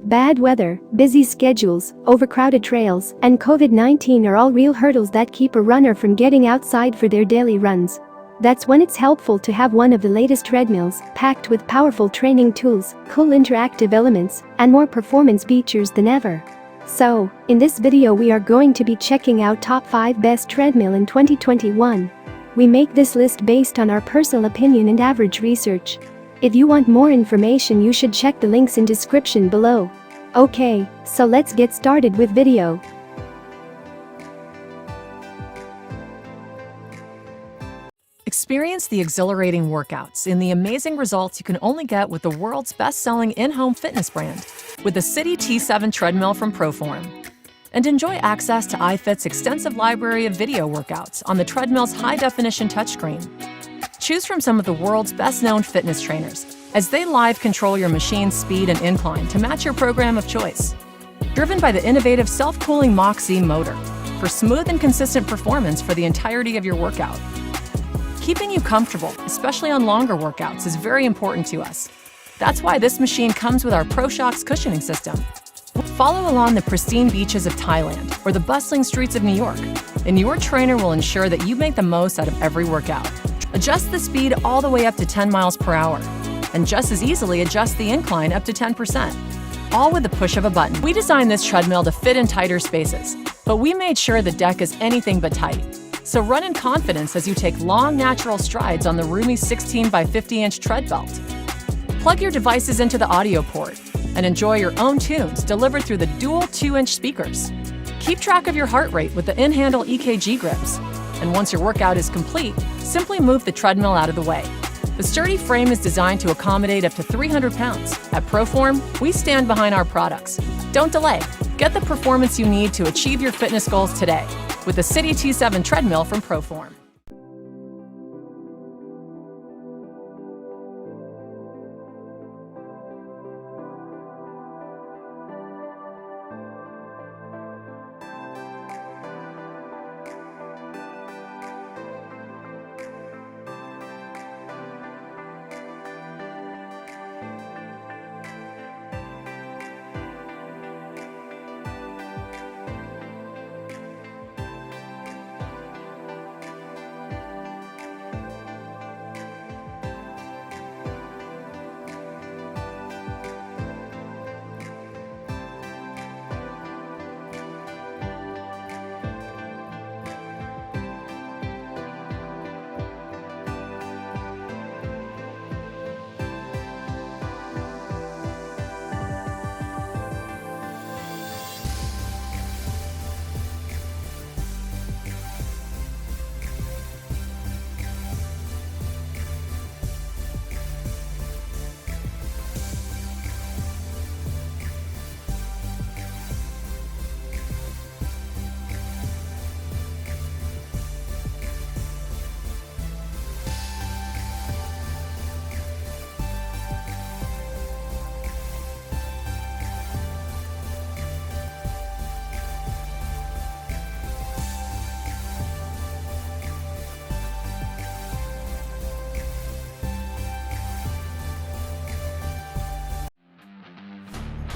Bad weather, busy schedules, overcrowded trails, and COVID-19 are all real hurdles that keep a runner from getting outside for their daily runs. That's when it's helpful to have one of the latest treadmills, packed with powerful training tools, cool interactive elements, and more performance features than ever. So, in this video we are going to be checking out top 5 best treadmill in 2021. We make this list based on our personal opinion and average research. If you want more information, you should check the links in description below. Okay, so let's get started with video. Experience the exhilarating workouts and the amazing results you can only get with the world's best-selling in-home fitness brand with the City T7 Treadmill from Proform. And enjoy access to iFit's extensive library of video workouts on the Treadmill's high-definition touchscreen. Choose from some of the world's best-known fitness trainers as they live control your machine's speed and incline to match your program of choice. Driven by the innovative self-cooling Mach-Z motor for smooth and consistent performance for the entirety of your workout. Keeping you comfortable, especially on longer workouts, is very important to us. That's why this machine comes with our ProShocks cushioning system. Follow along the pristine beaches of Thailand or the bustling streets of New York, and your trainer will ensure that you make the most out of every workout. Adjust the speed all the way up to 10 miles per hour, and just as easily adjust the incline up to 10%, all with the push of a button. We designed this treadmill to fit in tighter spaces, but we made sure the deck is anything but tight. So run in confidence as you take long, natural strides on the roomy 16 by 50-inch tread belt. Plug your devices into the audio port and enjoy your own tunes delivered through the dual 2-inch speakers. Keep track of your heart rate with the in-handle EKG grips. And once your workout is complete, simply move the treadmill out of the way. The sturdy frame is designed to accommodate up to 300 pounds. At Proform, we stand behind our products. Don't delay. Get the performance you need to achieve your fitness goals today with the City T7 Treadmill from Proform.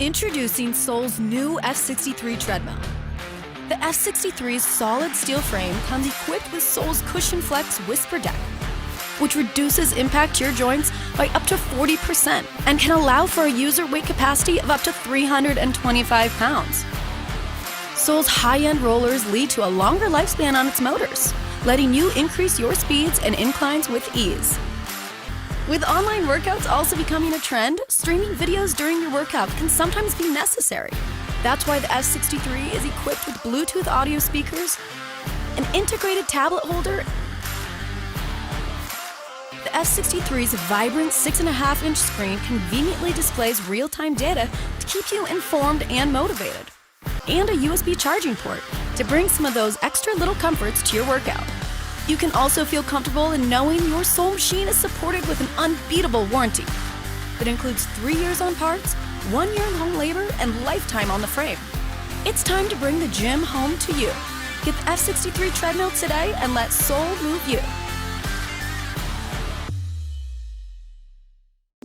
Introducing Soul's new F63 treadmill. The F63's solid steel frame comes equipped with Soul's Cushion Flex Whisper Deck, which reduces impact to your joints by up to 40% and can allow for a user weight capacity of up to 325 pounds. Soul's high-end rollers lead to a longer lifespan on its motors, letting you increase your speeds and inclines with ease. With online workouts also becoming a trend, streaming videos during your workout can sometimes be necessary. That's why the F63 is equipped with Bluetooth audio speakers, an integrated tablet holder. The F63's vibrant 6.5-inch screen conveniently displays real-time data to keep you informed and motivated, and a USB charging port to bring some of those extra little comforts to your workout. You can also feel comfortable in knowing your Soul machine is supported with an unbeatable warranty that includes 3 years on parts, 1 year in home labor, and lifetime on the frame. It's time to bring the gym home to you. Get the F63 treadmill today and let Soul move you.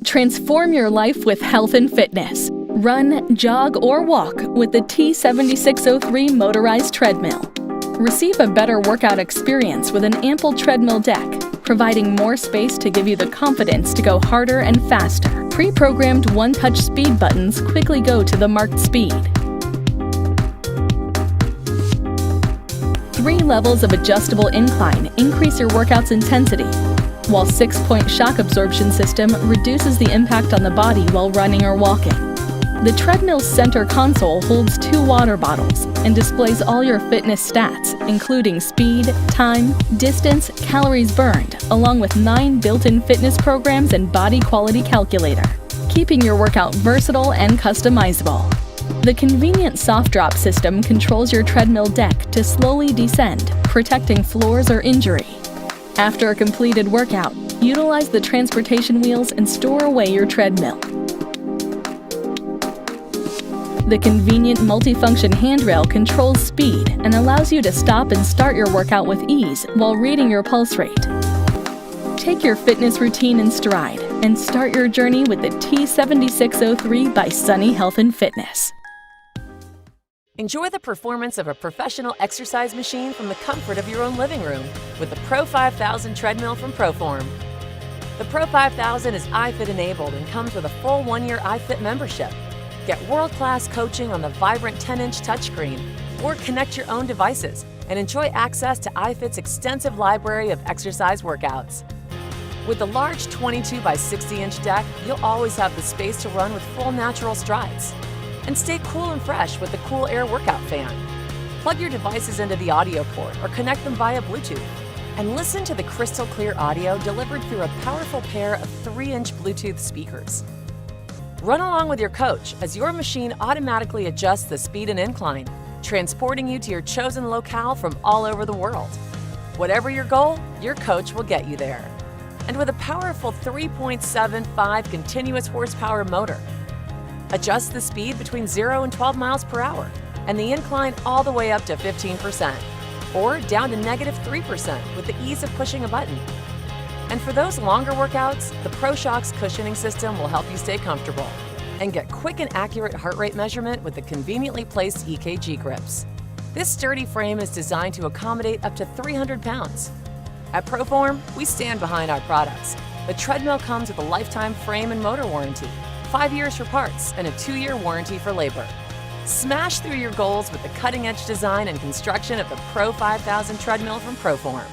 Transform your life with health and fitness. Run, jog, or walk with the T7603 motorized treadmill. Receive a better workout experience with an ample treadmill deck, providing more space to give you the confidence to go harder and faster. Pre-programmed one-touch speed buttons quickly go to the marked speed. 3 levels of adjustable incline increase your workout's intensity, while 6-point shock absorption system reduces the impact on the body while running or walking. The Treadmill's center console holds 2 water bottles and displays all your fitness stats, including speed, time, distance, calories burned, along with 9 built-in fitness programs and body quality calculator, keeping your workout versatile and customizable. The convenient soft drop system controls your treadmill deck to slowly descend, protecting floors or injury. After a completed workout, utilize the transportation wheels and store away your treadmill. The convenient multifunction handrail controls speed and allows you to stop and start your workout with ease while reading your pulse rate. Take your fitness routine in stride and start your journey with the T7603 by Sunny Health and Fitness. Enjoy the performance of a professional exercise machine from the comfort of your own living room with the Pro 5000 treadmill from Proform. The Pro 5000 is iFit enabled and comes with a full 1-year iFit membership. Get world-class coaching on the vibrant 10-inch touchscreen, or connect your own devices and enjoy access to iFit's extensive library of exercise workouts. With the large 22 by 60-inch deck, you'll always have the space to run with full natural strides. And stay cool and fresh with the Cool Air workout fan. Plug your devices into the audio port or connect them via Bluetooth. And listen to the crystal clear audio delivered through a powerful pair of 3-inch Bluetooth speakers. Run along with your coach as your machine automatically adjusts the speed and incline, transporting you to your chosen locale from all over the world. Whatever your goal, your coach will get you there. And with a powerful 3.75 continuous horsepower motor, adjust the speed between 0 and 12 miles per hour and the incline all the way up to 15% or down to -3% with the ease of pushing a button. And for those longer workouts, the ProShocks cushioning system will help you stay comfortable and get quick and accurate heart rate measurement with the conveniently placed EKG grips. This sturdy frame is designed to accommodate up to 300 pounds. At Proform, we stand behind our products. The treadmill comes with a lifetime frame and motor warranty, 5 years for parts, and a 2-year warranty for labor. Smash through your goals with the cutting-edge design and construction of the Pro 5000 treadmill from Proform.